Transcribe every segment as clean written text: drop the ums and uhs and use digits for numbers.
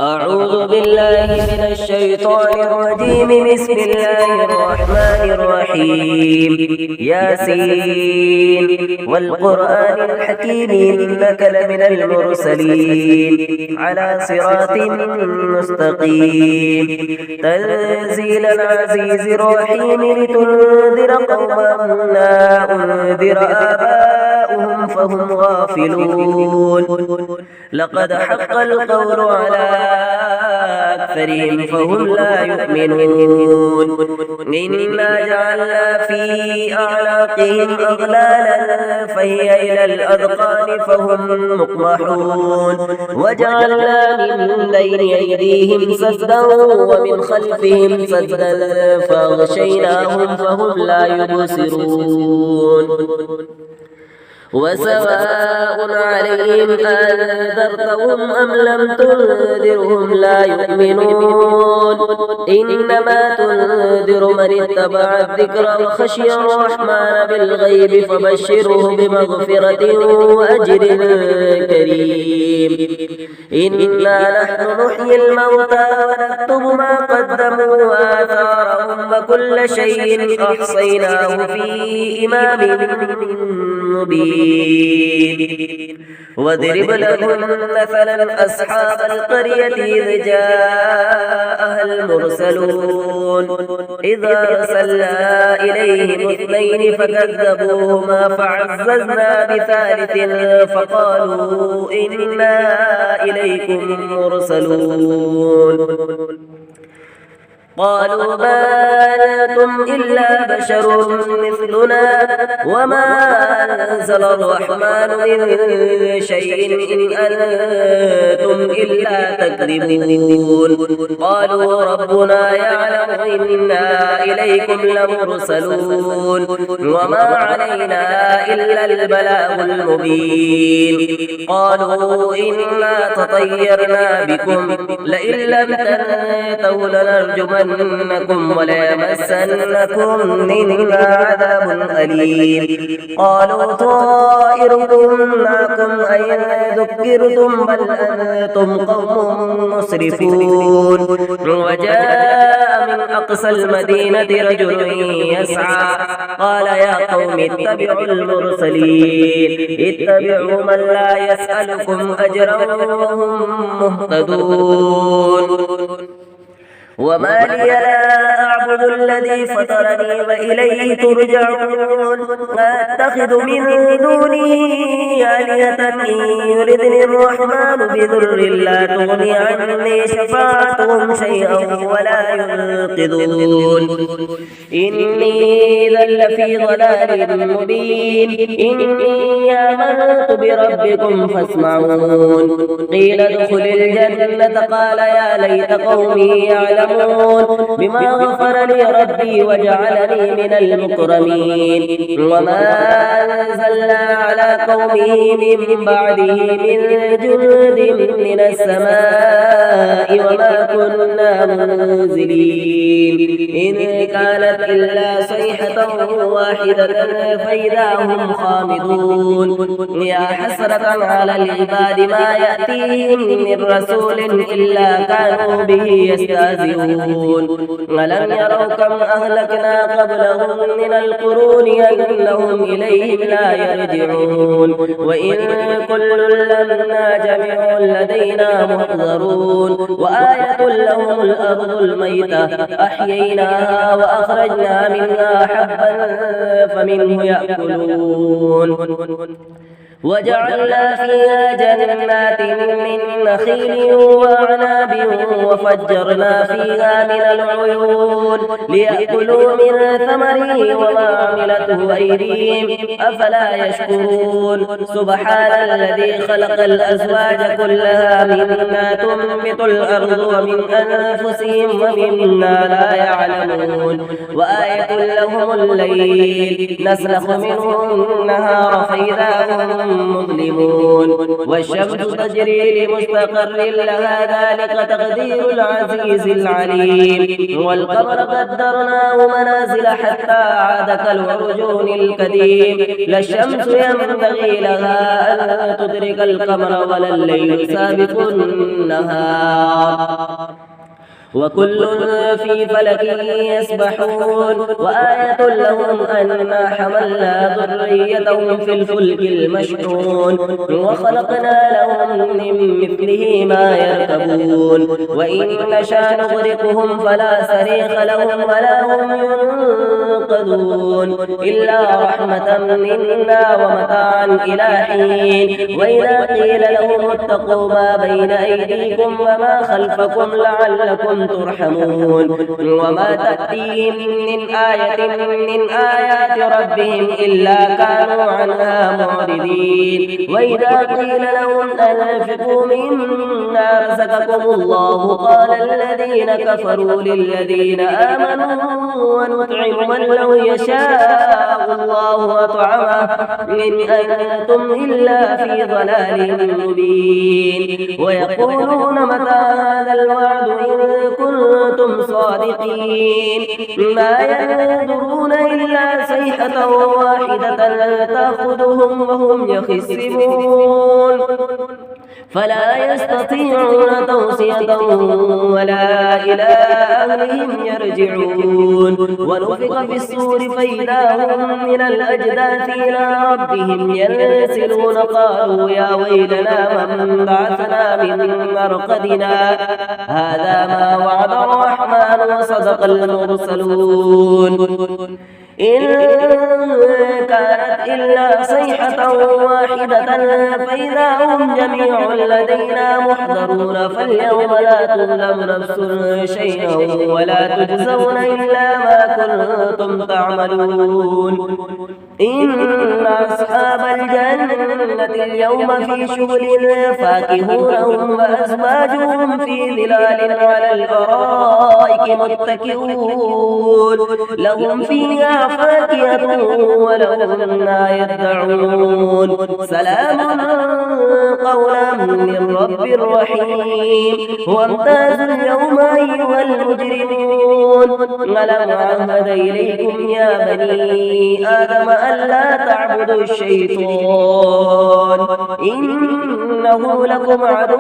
أعوذ بالله من الشيطان الرجيم. بسم الله الرحمن الرحيم. ياسين والقرآن الحكيم إنك لمن المرسلين على صراط مستقيم. تنزيل العزيز الرحيم لتنذر قوما ما أنذر آباؤهم فهم غافلون. لقد حق القول على أكثرهم فهم لا يؤمنون. إنا جعلنا في أعناقهم أغلالا فهي إلى الأذقان فهم مقمحون. وجعلنا من بين أيديهم سدا ومن خلفهم سدا فأغشيناهم فهم لا يبصرون. وسواء عليهم أنذرتهم أم لم تنذرهم لا يؤمنون. إنما تنذر من اتبع الذكر وخشي الرحمن بالغيب فبشره بمغفرة وأجر كريم. إنا نحن نحيي الموتى ونكتب ما قدموا وآثارهم وكل شيء أحصيناه في إمام مبين. واضرب لهم مثلا أصحاب القرية إذ جاءها المرسلون إذ أرسلنا إليهم اثنين فكذبوهما فعززنا بثالث فقالوا إنا إليكم مرسلون. قالوا ما أنتم إلا بشر مثلنا وما أنزل الرحمن من شيء إن أنتم إلا تكذبون. قالوا ربنا يعلم إنا إليكم لمرسلون وما علينا إلا البلاغ المبين. قالوا إنا تطيرنا بكم لئن لم تنتهوا لنرجمنكم وليمسنكم منا عذاب أليم. قالوا طائركم معكم أين ذكرتم بل أنتم قوم مسرفون. وجاء من أقصى المدينة رجل يسعى قال يا قوم اتبعوا المرسلين اتبعوا من لا يسألكم أجرا وهم مهتدون. وما لي لا أعبد الذي فطرني وإليه ترجعون. أتخذ من دونه آلهة إن يردني الرحمن بضر لا تغني عني شفاعتهم شيئا ولا ينقذون. إني إذا لفي ضلال مبين. إني آمنت بربكم فاسمعون. قيل ادخل الجنة قال يا ليت قومي يعلمون بما غفر لي ربي وجعلني من المكرمين. وما أنزلنا على قومه من بعده من جند من السماء وما كنا منزلين. إن كانت إلا صيحة واحدة فإذا هم خامدون. يا حسرة على العباد ما يأتيهم من رسول إلا كانوا به يستهزئون. ولم يروا كم أهلكنا قبلهم من القرون أنهم إليهم لا يرجعون. وإن كل لما جميع لدينا محضرون. وآية لهم الأرض الميتة أحييناها وأخرجنا منها حبا فمنه يأكلون. وجعلنا فيها جنات من نخيل وأعناب وفجرنا فيها من العيون ليأكلوا من ثمره وما عملته أيديهم أفلا يشكرون. سبحان الذي خلق الأزواج كلها مما تنبت الأرض ومن أنفسهم ومما لا يعلمون. وآية لهم الليل نسلخ منه النهار فإذا هم وهم مظلمون والشمس تجري لمستقر لها ذلك تقدير العزيز العليم والقمر قدرناه منازل حتى عاد كالعرجون القديم لا الشمس ينبغي لها أن تدرك القمر ولا الليل سابق النهار وكل في فلك يسبحون وآية لهم أنا حملنا ذريتهم في الفلك المشحون وخلقنا لهم من مثله ما يركبون وإن نشاء نغرقهم فلا صريخ لهم ولا هم ينقذون إلا رحمة منا ومتاعا إلى حين وإذا قيل لهم اتقوا ما بين أيديكم وما خلفكم لعلكم ترحمون وما تأتيهم من آية من آيات ربهم إلا كانوا عنها معرضين وإذا قيل لهم أنفقوا مما رزقكم الله قال الذين كفروا للذين آمنوا ونطعم من لو يشاء الله أطعمه إن أنتم إلا في ضلال مبين ويقولون متى هذا الوعد إن كنتم صادقين ما ينظرون إلا صيحة واحدة تأخذهم وهم يخصمون فلا يستطيعون توصية ولا إلى أهلهم يرجعون ونفخ في الصور فإذا هم من الأجداث إلى ربهم ينسلون قالوا يا ويلنا من بعثنا من مرقدنا هذا ما وعد الرحمن وصدق المرسلون إن كانت إلا صيحة واحدة فإذا هم جميع لدينا محضرون فاليوم لا تظلم نفس شيئا ولا تجزون إلا ما كنتم تعملون إن أصحاب الجنة اليوم في شغل فاكهون هم وأزواجهم في ظلال على الأرائك متكئون لهم فيها فاكهة ولهم ما يدعون سلام قولا من رب رحيم وامتازوا اليوم أيها المجرمون ألم عهد إليكم يا بني آدم ألا تعبدوا الشيطان إنه لكم عدو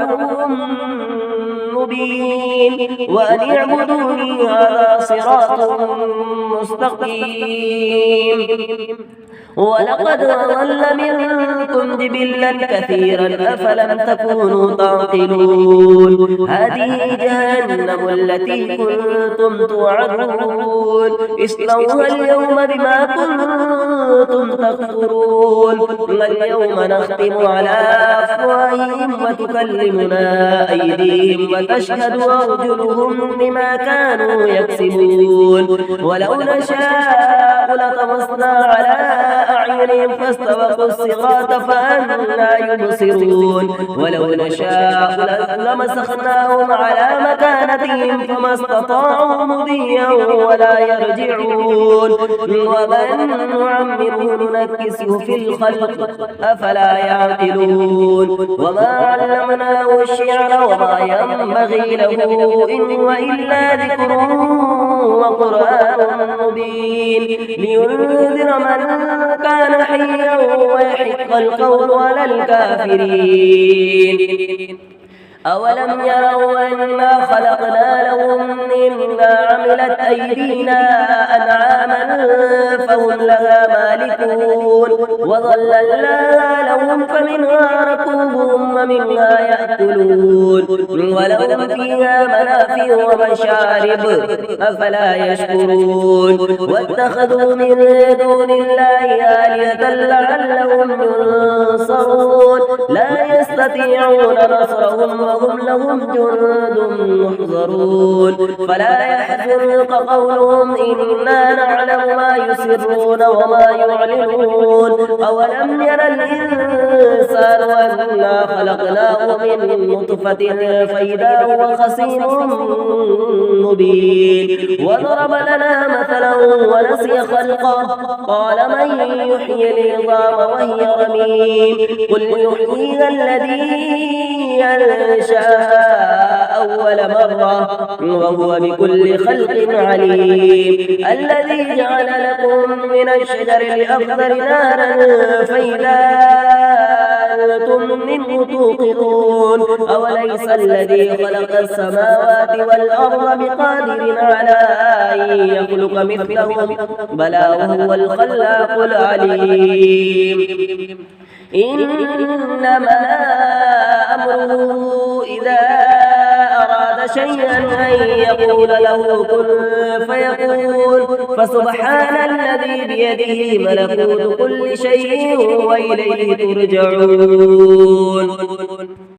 مبين وأن اعبدوني هذا صراط مستقيم ولقد أضل منكم جبلا كثيرا أفلم تكونوا تعقلون هذه جهنم التي كنتم توعدون اصلوها اليوم بما كنتم تكفرون اليوم نختم على أفواههم وتكلمنا أيديهم وتشهد أرجلهم بما كانوا يكسبون ولو نشاء لطمسنا على أعينهم فاستبقوا الصراط فأنى يبصرون ولو نشاء لمسخناهم على مكانتهم فما استطاعوا مضيا ولا يرجعون ومن نعمره ننكسه في الخلق أفلا يعقلون وما علمناه الشعر وما ينبغي له إن وإلا ذكر وقرآن مبين لينذر من كان حيا ويحق القول على الكافرين أولم يروا أنا خلقنا لهم مما عملت أيدينا أنعاما فهم لها مالكون وظللنا لهم فمنها ركوبهم ومنها يأكلون ولهم فيها منافع ومشارب أفلا يشكرون واتخذوا من دون الله آلهة لعلهم ينصرون لا يستطيعون يستطيعون نصرهم وهم لهم جند محضرون فلا يحزنك قولهم إنا نعلم ما يسرون وما يعلنون أولم ير الإنسان أنا خلقناه من نطفة فإذا هو خصيم مبين وضرب لنا مثلا ونسي خلقه قال من يحيي العظام وهي رميم قل يحييها الذي أنشأها أول مرة وهو بكل خلق عليم الذي جعل لكم من الشجر الأخضر نارا فإذا أنتم منه توقدون أوليس الذي خلق السماوات والأرض بقادر على أن يخلق مثلهم بلى وهو الخلاق العليم إنما أمره إذا أراد شيئا أن يقول له كن فيكون فسبحان الذي بيده ملكوت كل شيء وإليه ترجعون